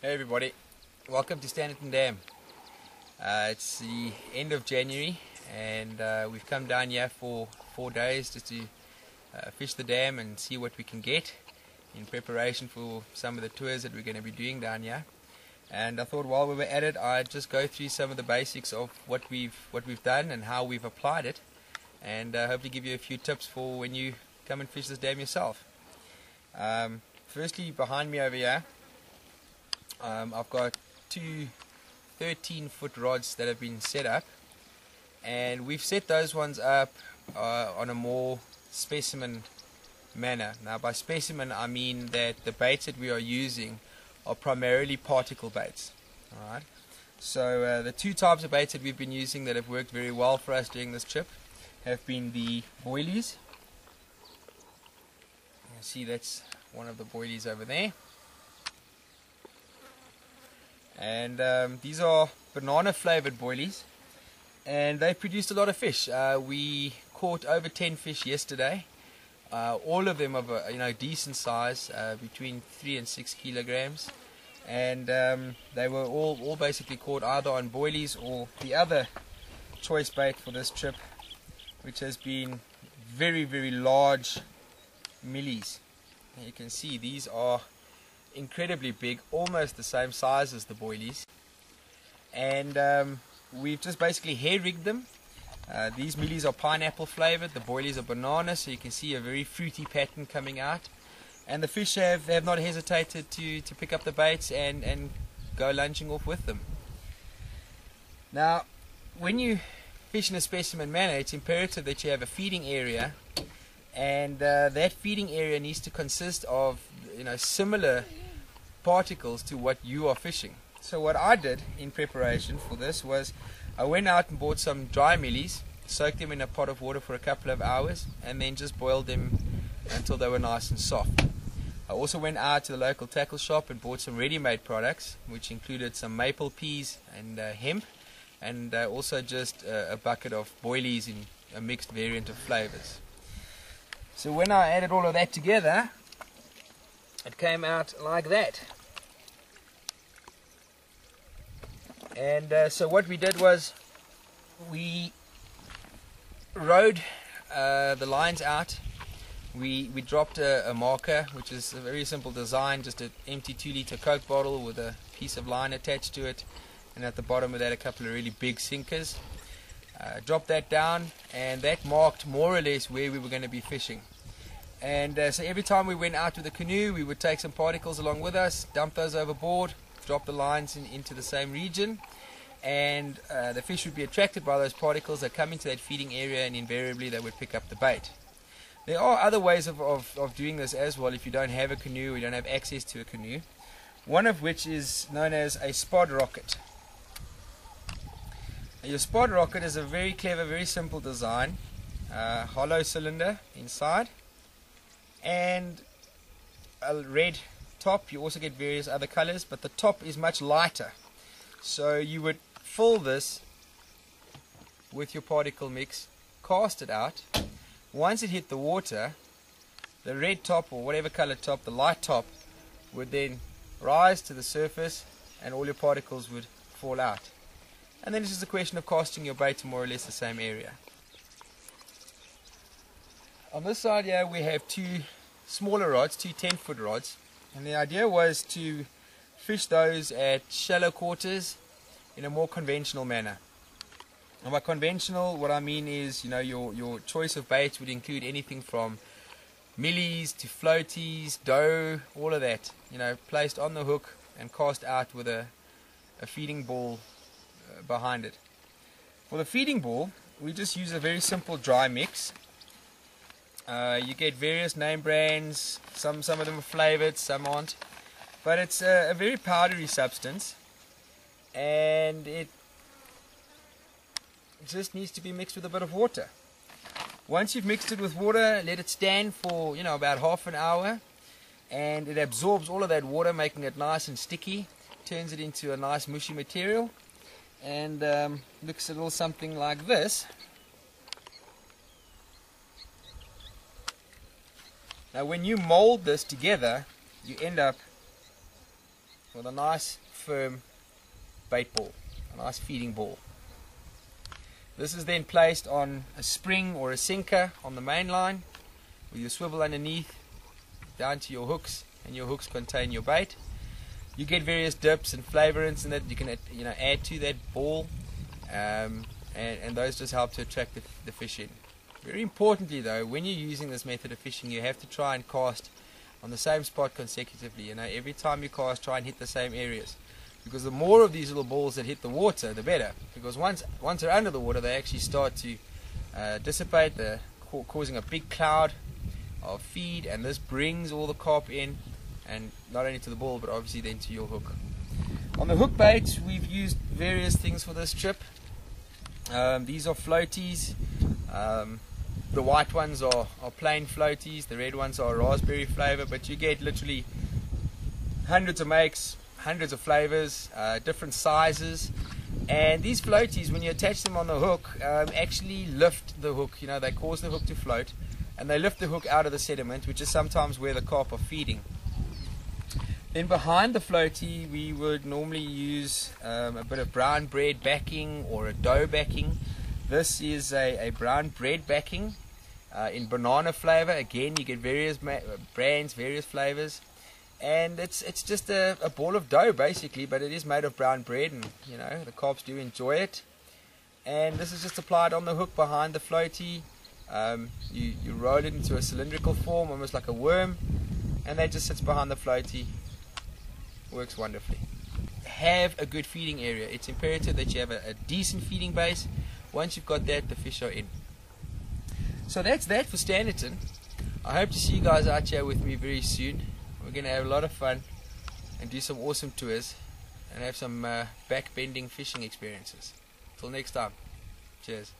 Hey everybody, welcome to Standerton Dam. It's the end of January and we've come down here for 4 days just to fish the dam and see what we can get in preparation for some of the tours that we're going to be doing down here. And I thought while we were at it I'd just go through some of the basics of what we've done and how we've applied it, and hopefully give you a few tips for when you come and fish this dam yourself. Firstly, behind me over here I've got two 13-foot rods that have been set up, and we've set those ones up on a more specimen manner. Now by specimen I mean that the baits that we are using are primarily particle baits. Alright, so the two types of baits that we've been using that have worked very well for us during this trip have been the boilies. You can see that's one of the boilies over there. And these are banana flavored boilies, and they've produced a lot of fish. We caught over 10 fish yesterday, all of them of a decent size, between 3 and 6 kilograms, and they were all basically caught either on boilies or the other choice bait for this trip, which has been very large millies. You can see these are incredibly big, almost the same size as the boilies, and we've just basically hair rigged them. These millies are pineapple flavored, the boilies are banana, so you can see a very fruity pattern coming out, and the fish have not hesitated to pick up the baits and go lunging off with them. Now when you fish in a specimen manner, it's imperative that you have a feeding area, and that feeding area needs to consist of similar particles to what you are fishing. So what I did in preparation for this was I went out and bought some dry millies, soaked them in a pot of water for a couple of hours, and then just boiled them until they were nice and soft. I also went out to the local tackle shop and bought some ready-made products, which included some maple peas and hemp, and also just a bucket of boilies in a mixed variant of flavors. So when I added all of that together, it came out like that. And so what we did was we rode the lines out. We dropped a marker, which is a very simple design, just an empty 2-liter Coke bottle with a piece of line attached to it, and at the bottom of that a couple of really big sinkers. Dropped that down, and that marked more or less where we were going to be fishing. And so every time we went out with the canoe, we would take some particles along with us, dump those overboard, drop the lines into the same region, and the fish would be attracted by those particles that come into that feeding area, and invariably they would pick up the bait. There are other ways of doing this as well if you don't have a canoe or you don't have access to a canoe, one of which is known as a spod rocket. Now, your spod rocket is a very clever, very simple design, hollow cylinder inside, and a red top. You also get various other colors, but the top is much lighter. So you would fill this with your particle mix, cast it out. Once it hit the water, the red top, or whatever color top, the light top, would then rise to the surface and all your particles would fall out. And then it's just a question of casting your bait to more or less the same area. On this side here we have two smaller rods, two 10-foot rods, and the idea was to fish those at shallow quarters in a more conventional manner. And by conventional, what I mean is, your choice of baits would include anything from millies to floaties, dough, all of that, placed on the hook and cast out with a feeding ball behind it. For the feeding ball, we just use a very simple dry mix. You get various name brands, some of them are flavored, some aren't, but it's a very powdery substance, and it just needs to be mixed with a bit of water. Once you've mixed it with water, let it stand for about half an hour, and it absorbs all of that water, making it nice and sticky, turns it into a nice mushy material, and looks a little something like this. Now when you mold this together, you end up with a nice firm bait ball, a nice feeding ball. This is then placed on a spring or a sinker on the main line with your swivel underneath down to your hooks, and your hooks contain your bait. You get various dips and flavorants in that you can add to that ball, and those just help to attract the fish in. Very importantly though, when you're using this method of fishing, you have to try and cast on the same spot consecutively. Every time you cast, try and hit the same areas, because the more of these little balls that hit the water, the better, because once they're under the water, they actually start to dissipate, they're causing a big cloud of feed, and this brings all the carp in, and not only to the ball but obviously then to your hook. On the hook bait, we've used various things for this trip. These are floaties. The white ones are plain floaties, the red ones are raspberry flavor, but you get literally hundreds of makes, hundreds of flavors, different sizes. And these floaties, when you attach them on the hook, actually lift the hook. They cause the hook to float, and they lift the hook out of the sediment, which is sometimes where the carp are feeding. Then behind the floaty, we would normally use a bit of brown bread backing or a dough backing. This is a brown bread backing in banana flavor. Again, you get various brands, various flavors, and it's just a ball of dough basically, but it is made of brown bread, and the carps do enjoy it. And this is just applied on the hook behind the floaty. You roll it into a cylindrical form, almost like a worm, and that just sits behind the floaty. Works wonderfully. Have a good feeding area. It's imperative that you have a decent feeding base. Once you've got that, the fish are in. So that's that for Standerton. I hope to see you guys out here with me very soon. We're going to have a lot of fun and do some awesome tours and have some back-bending fishing experiences. Till next time. Cheers.